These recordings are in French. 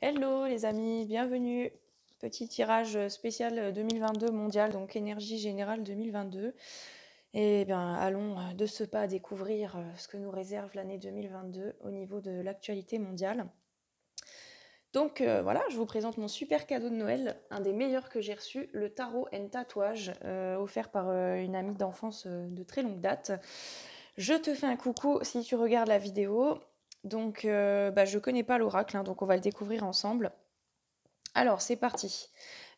Hello les amis, bienvenue. Petit tirage spécial 2022 mondial, donc énergie générale 2022. Et bien allons de ce pas découvrir ce que nous réserve l'année 2022 au niveau de l'actualité mondiale. Donc voilà, je vous présente mon super cadeau de Noël, un des meilleurs que j'ai reçu, le tarot and tatouage, offert par une amie d'enfance de très longue date. Je te fais un coucou si tu regardes la vidéo. Donc je connais pas l'oracle, hein, donc on va le découvrir ensemble. Alors, c'est parti.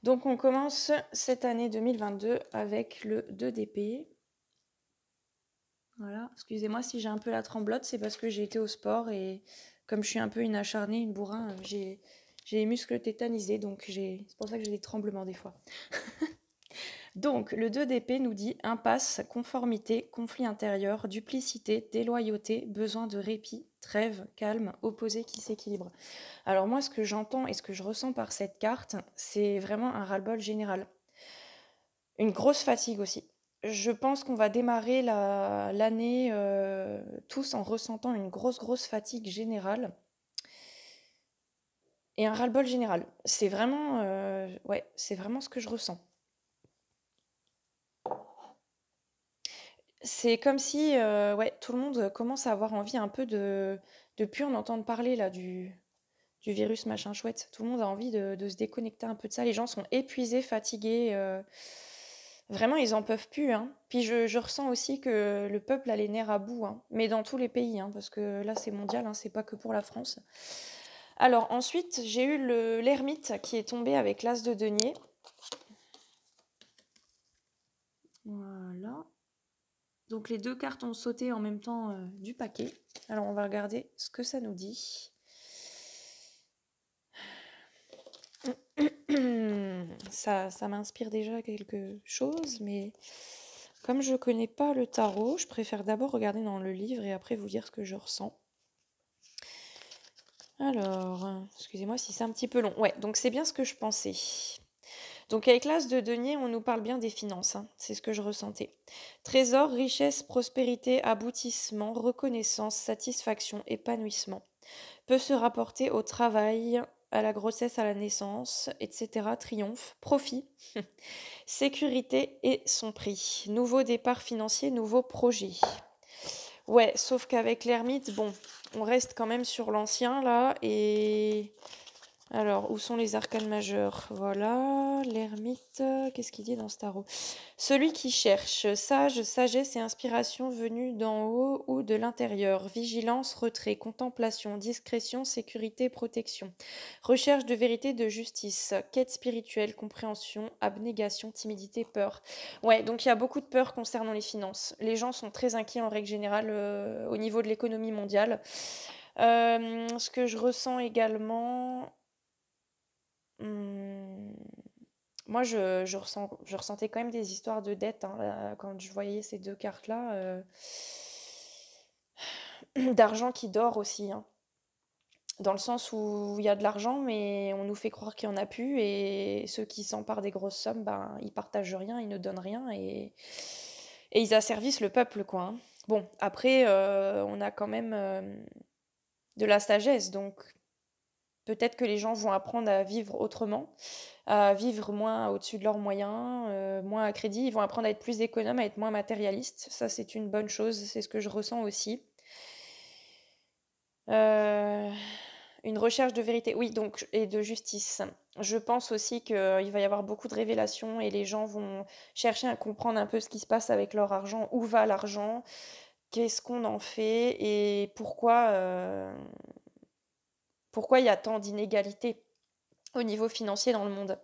Donc, on commence cette année 2022 avec le 2 d'épée. Voilà, excusez-moi si j'ai un peu la tremblote, c'est parce que j'ai été au sport et comme je suis un peu une acharnée, une bourrin, j'ai les muscles tétanisés, donc c'est pour ça que j'ai des tremblements des fois. Donc, le 2 d'épée nous dit impasse, conformité, conflit intérieur, duplicité, déloyauté, besoin de répit, trêve, calme, opposé qui s'équilibre. Alors moi, ce que j'entends et ce que je ressens par cette carte, c'est vraiment un ras-le-bol général. Une grosse fatigue aussi. Je pense qu'on va démarrer l'année tous en ressentant une grosse fatigue générale et un ras-le-bol général. C'est vraiment, ouais, c'est vraiment ce que je ressens. C'est comme si, ouais, tout le monde commence à avoir envie un peu de plus en entendre parler là du virus machin chouette. Tout le monde a envie de se déconnecter un peu de ça. Les gens sont épuisés, fatigués. Vraiment, ils en peuvent plus, hein. Puis je ressens aussi que le peuple a les nerfs à bout, hein. Mais dans tous les pays, hein, parce que là, c'est mondial, hein, c'est pas que pour la France. Alors ensuite, j'ai eu l'ermite qui est tombé avec l'as de denier. Voilà. Donc les deux cartes ont sauté en même temps du paquet. Alors on va regarder ce que ça nous dit. Ça m'inspire déjà quelque chose, mais comme je connais pas le tarot, je préfère d'abord regarder dans le livre et après vous dire ce que je ressens. Alors, excusez-moi si c'est un petit peu long. Ouais, donc c'est bien ce que je pensais. Donc avec l'as de denier, on nous parle bien des finances, hein. C'est ce que je ressentais. Trésor, richesse, prospérité, aboutissement, reconnaissance, satisfaction, épanouissement. Peut se rapporter au travail, à la grossesse, à la naissance, etc. Triomphe, profit, sécurité et son prix. Nouveau départ financier, nouveau projet. Ouais, sauf qu'avec l'ermite, bon, on reste quand même sur l'ancien là et alors, où sont les arcanes majeurs? Voilà, l'ermite, qu'est-ce qu'il dit dans ce tarot? Celui qui cherche, sage, sagesse et inspiration venue d'en haut ou de l'intérieur. Vigilance, retrait, contemplation, discrétion, sécurité, protection. Recherche de vérité, de justice. Quête spirituelle, compréhension, abnégation, timidité, peur. Ouais, donc il y a beaucoup de peur concernant les finances. Les gens sont très inquiets en règle générale au niveau de l'économie mondiale. Ce que je ressens également... Mmh. Moi, je ressentais quand même des histoires de dettes hein, quand je voyais ces deux cartes-là. D'argent qui dort aussi, hein. Dans le sens où il y a de l'argent, mais on nous fait croire qu'il n'y en a plus. Et ceux qui s'emparent des grosses sommes, ben, ils partagent rien, ils ne donnent rien. Et ils asservissent le peuple, quoi, hein. Bon, après, on a quand même de la sagesse. Donc, peut-être que les gens vont apprendre à vivre autrement, à vivre moins au-dessus de leurs moyens, moins à crédit. Ils vont apprendre à être plus économes, à être moins matérialistes. Ça, c'est une bonne chose, c'est ce que je ressens aussi. Une recherche de vérité, oui, donc, et de justice. Je pense aussi qu'il va y avoir beaucoup de révélations et les gens vont chercher à comprendre un peu ce qui se passe avec leur argent, où va l'argent, qu'est-ce qu'on en fait et pourquoi il y a tant d'inégalités au niveau financier dans le monde.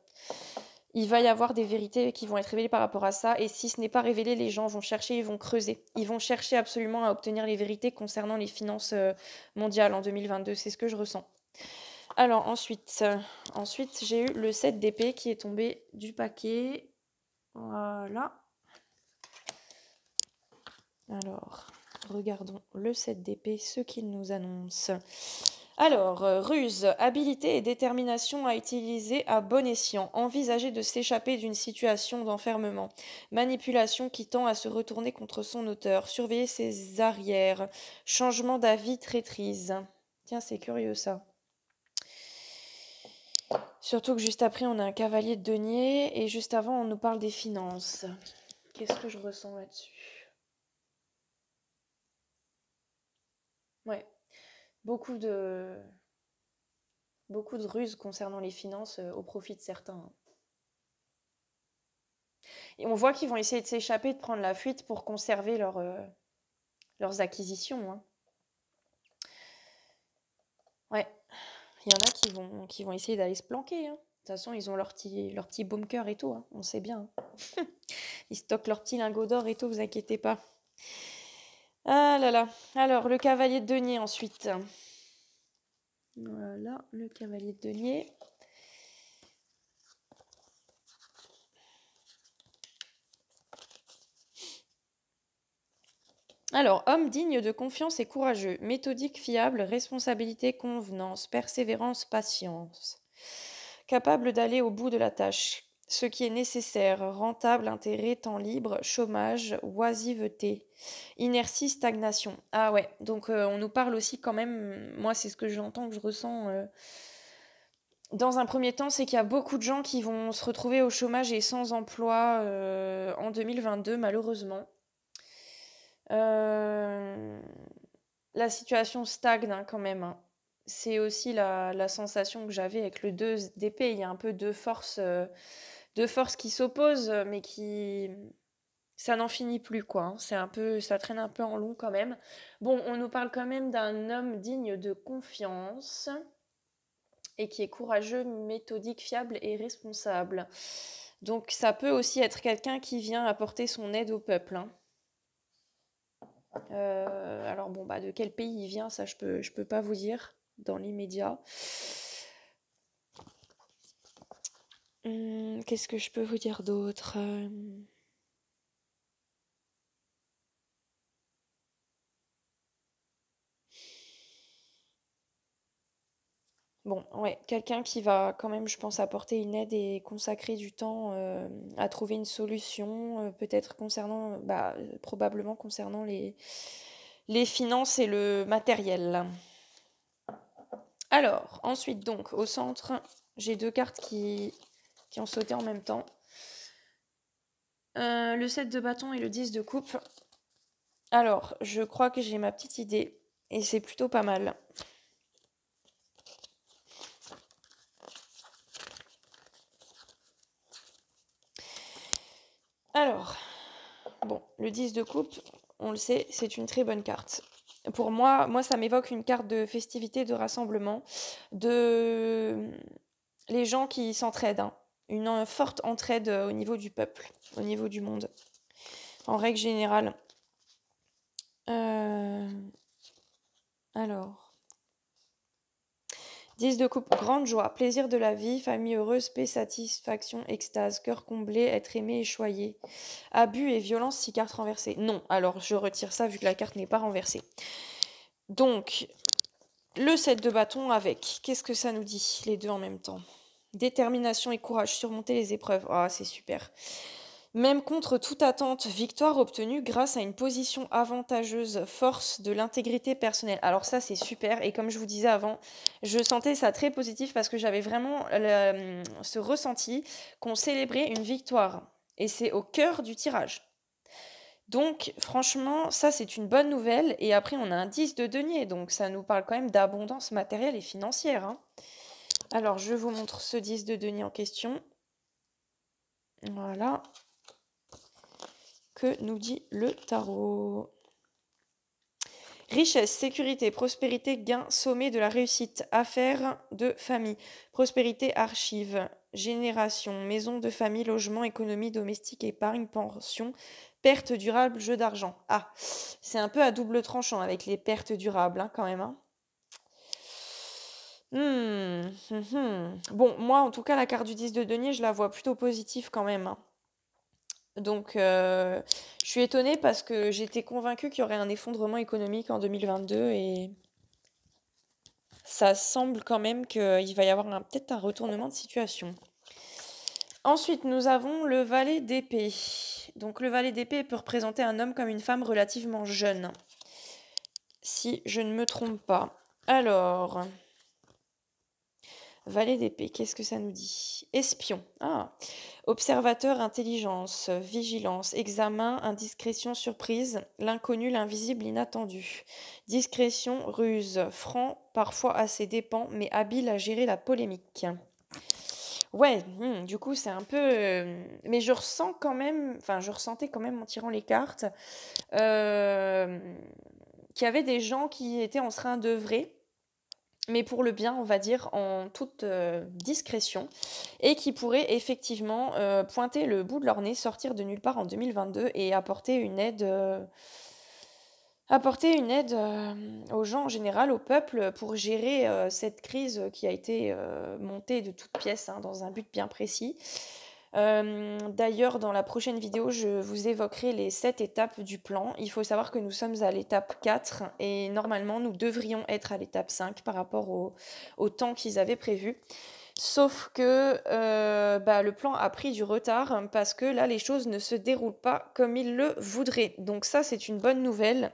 Il va y avoir des vérités qui vont être révélées par rapport à ça. Et si ce n'est pas révélé, les gens vont chercher, ils vont creuser. Ils vont chercher absolument à obtenir les vérités concernant les finances mondiales en 2022. C'est ce que je ressens. Alors ensuite j'ai eu le 7 d'épée qui est tombé du paquet. Voilà. Alors, regardons le 7 d'épée, ce qu'il nous annonce. Alors, ruse, habilité et détermination à utiliser à bon escient. Envisager de s'échapper d'une situation d'enfermement. Manipulation qui tend à se retourner contre son auteur. Surveiller ses arrières. Changement d'avis, traîtrise. Tiens, c'est curieux ça. Surtout que juste après, on a un cavalier de denier et juste avant, on nous parle des finances. Qu'est-ce que je ressens là-dessus? Ouais, beaucoup de, beaucoup de ruses concernant les finances au profit de certains, hein. Et on voit qu'ils vont essayer de s'échapper, de prendre la fuite pour conserver leurs acquisitions, hein. Ouais, il y en a qui vont essayer d'aller se planquer, hein. De toute façon, ils ont leur petit bunker et tout, hein, on sait bien, hein. Ils stockent leurs petits lingots d'or et tout, vous inquiétez pas. Ah là là. Alors, le cavalier de denier ensuite. Voilà, le cavalier de denier. Alors, homme digne de confiance et courageux, méthodique, fiable, responsabilité, convenance, persévérance, patience. Capable d'aller au bout de la tâche. Ce qui est nécessaire, rentable, intérêt, temps libre, chômage, oisiveté, inertie, stagnation. Ah ouais, donc on nous parle aussi quand même, moi c'est ce que j'entends, que je ressens dans un premier temps, c'est qu'il y a beaucoup de gens qui vont se retrouver au chômage et sans emploi en 2022, malheureusement. Euh, La situation stagne hein, quand même, hein. C'est aussi la sensation que j'avais avec le 2 d'épée. Il y a un peu deux forces qui s'opposent, mais qui... Ça n'en finit plus, quoi, hein. C'est un peu, ça traîne un peu en long quand même. Bon, on nous parle quand même d'un homme digne de confiance et qui est courageux, méthodique, fiable et responsable. Donc ça peut aussi être quelqu'un qui vient apporter son aide au peuple, hein. Alors bon, bah de quel pays il vient, ça je peux pas vous dire dans l'immédiat. Qu'est-ce que je peux vous dire d'autre? Bon, ouais, quelqu'un qui va quand même, je pense, apporter une aide et consacrer du temps à trouver une solution, peut-être concernant, bah, probablement concernant les finances et le matériel. Alors, ensuite, donc, au centre, j'ai deux cartes qui ont sauté en même temps. Le 7 de bâton et le 10 de coupe. Alors, je crois que j'ai ma petite idée et c'est plutôt pas mal. Alors, bon, le 10 de coupe, on le sait, c'est une très bonne carte. Pour moi, ça m'évoque une carte de festivité, de rassemblement, de les gens qui s'entraident, hein. Une forte entraide au niveau du peuple, au niveau du monde, en règle générale. Alors, 10 de coupe, grande joie, plaisir de la vie, famille heureuse, paix, satisfaction, extase, cœur comblé, être aimé et choyé. Abus et violence, 6 cartes renversées. Non, alors je retire ça vu que la carte n'est pas renversée. Donc, le 7 de bâton avec, qu'est-ce que ça nous dit, les deux en même temps? Détermination et courage, surmonter les épreuves. Ah, c'est super. Même contre toute attente, victoire obtenue grâce à une position avantageuse, force de l'intégrité personnelle. Alors ça, c'est super. Et comme je vous disais avant, je sentais ça très positif parce que j'avais vraiment ce ressenti qu'on célébrait une victoire. Et c'est au cœur du tirage. Donc, franchement, ça, c'est une bonne nouvelle. Et après, on a un 10 de denier. Donc, ça nous parle quand même d'abondance matérielle et financière, hein. Alors, je vous montre ce 10 de denier en question. Voilà. Que nous dit le tarot? Richesse, sécurité, prospérité, gain, sommet de la réussite, affaires de famille, prospérité, archives, génération, maison de famille, logement, économie domestique, épargne, pension, perte durable, jeu d'argent. Ah, c'est un peu à double tranchant avec les pertes durables, hein, quand même, hein. Bon, moi, en tout cas, la carte du 10 de denier, je la vois plutôt positive quand même, hein. Donc, je suis étonnée parce que j'étais convaincue qu'il y aurait un effondrement économique en 2022 et ça semble quand même qu'il va y avoir peut-être un retournement de situation. Ensuite, nous avons le valet d'épée. Donc, le valet d'épée peut représenter un homme comme une femme relativement jeune, si je ne me trompe pas. Alors, Valet d'épée, qu'est-ce que ça nous dit? Espion. Ah. Observateur, intelligence, vigilance, examen, indiscrétion, surprise, l'inconnu, l'invisible, l'inattendu. Discrétion, ruse, franc, parfois à ses dépens, mais habile à gérer la polémique. Ouais, du coup, c'est un peu, mais je ressens quand même enfin, je ressentais quand même en tirant les cartes, hem, qu'il y avait des gens qui étaient en train d'œuvrer, mais pour le bien, on va dire, en toute, discrétion et qui pourraient effectivement, pointer le bout de leur nez, sortir de nulle part en 2022 et apporter une aide, aux gens en général, au peuple, pour gérer, cette crise, qui a été, montée de toutes pièces, hein, dans un but bien précis. D'ailleurs, dans la prochaine vidéo, je vous évoquerai les 7 étapes du plan. Il faut savoir que nous sommes à l'étape 4 et normalement, nous devrions être à l'étape 5 par rapport au temps qu'ils avaient prévu. Sauf que, le plan a pris du retard, parce que là, les choses ne se déroulent pas comme ils le voudraient. Donc ça, c'est une bonne nouvelle.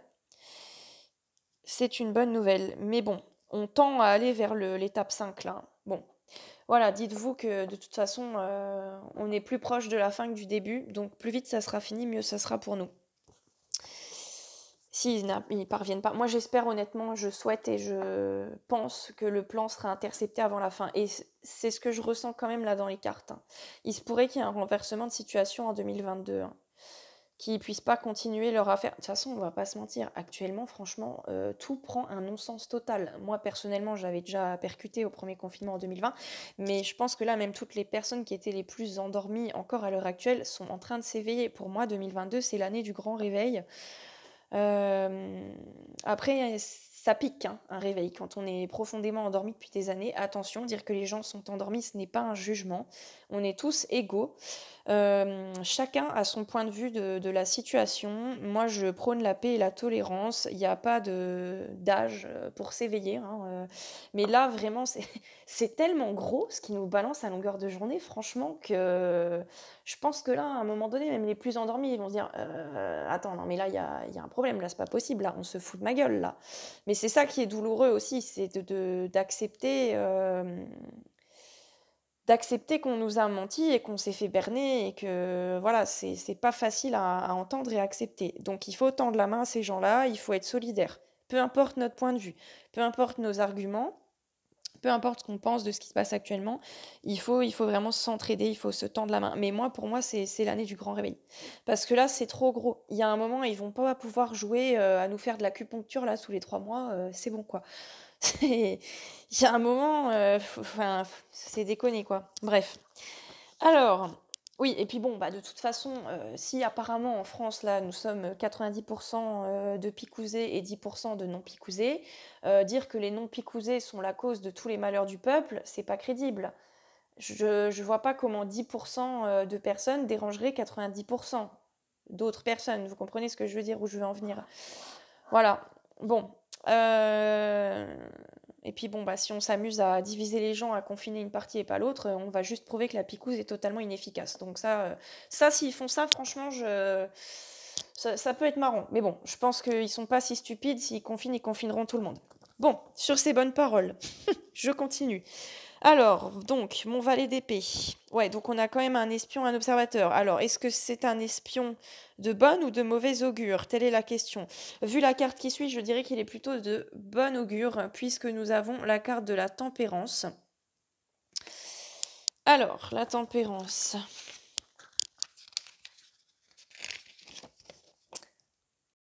C'est une bonne nouvelle. Mais bon, on tend à aller vers l'étape 5 là. Bon, voilà, dites-vous que de toute façon, on est plus proche de la fin que du début, donc plus vite ça sera fini, mieux ça sera pour nous. S'ils ils parviennent pas, moi j'espère honnêtement, je souhaite et je pense que le plan sera intercepté avant la fin et c'est ce que je ressens quand même là dans les cartes, hein. Il se pourrait qu'il y ait un renversement de situation en 2022, hein. Qu'ils puissent pas continuer leur affaire. De toute façon, on va pas se mentir, actuellement, franchement, tout prend un non-sens total. Moi, personnellement, j'avais déjà percuté au premier confinement en 2020, mais je pense que là, même toutes les personnes qui étaient les plus endormies encore à l'heure actuelle sont en train de s'éveiller. Pour moi, 2022, c'est l'année du grand réveil. Après, ça pique, hein, un réveil. Quand on est profondément endormi depuis des années, attention, dire que les gens sont endormis, ce n'est pas un jugement. On est tous égaux. Chacun a son point de vue de la situation. Moi, je prône la paix et la tolérance. Il n'y a pas d'âge pour s'éveiller, hein, mais là, vraiment, c'est tellement gros ce qui nous balance à longueur de journée, franchement, que je pense que là, à un moment donné, même les plus endormis, ils vont se dire attends, non, mais là, il y a un problème, là, c'est pas possible, là, on se fout de ma gueule, là. Mais c'est ça qui est douloureux aussi, c'est d'accepter qu'on nous a menti et qu'on s'est fait berner et que voilà, c'est pas facile à entendre et à accepter. Donc il faut tendre la main à ces gens-là, il faut être solidaire. Peu importe notre point de vue, peu importe nos arguments, peu importe ce qu'on pense de ce qui se passe actuellement, il faut vraiment s'entraider, il faut se tendre la main. Mais moi, pour moi, c'est l'année du grand réveil. Parce que là, c'est trop gros. Il y a un moment, ils vont pas pouvoir jouer à nous faire de l'acupuncture là tous les 3 mois, c'est bon quoi. Il y a un moment, enfin, c'est déconné quoi. Bref. Alors, oui, et puis bon, bah, de toute façon, si apparemment en France, là, nous sommes 90% de picousés et 10% de non picousés, dire que les non picousés sont la cause de tous les malheurs du peuple, c'est pas crédible. Je vois pas comment 10% de personnes dérangeraient 90% d'autres personnes. Vous comprenez ce que je veux dire, où je veux en venir? Voilà. Bon. Et puis bon, bah, si on s'amuse à diviser les gens, à confiner une partie et pas l'autre, on va juste prouver que la picouse est totalement inefficace. Donc ça s'ils font ça, franchement, ça peut être marrant. Mais bon, je pense qu'ils sont pas si stupides. S'ils confinent, ils confineront tout le monde. Bon, sur ces bonnes paroles, je continue. Alors, donc, mon valet d'épée. Ouais, donc on a quand même un espion, un observateur. Alors, est-ce que c'est un espion de bonne ou de mauvais augure? Telle est la question. Vu la carte qui suit, je dirais qu'il est plutôt de bon augure, puisque nous avons la carte de la tempérance. Alors, la tempérance.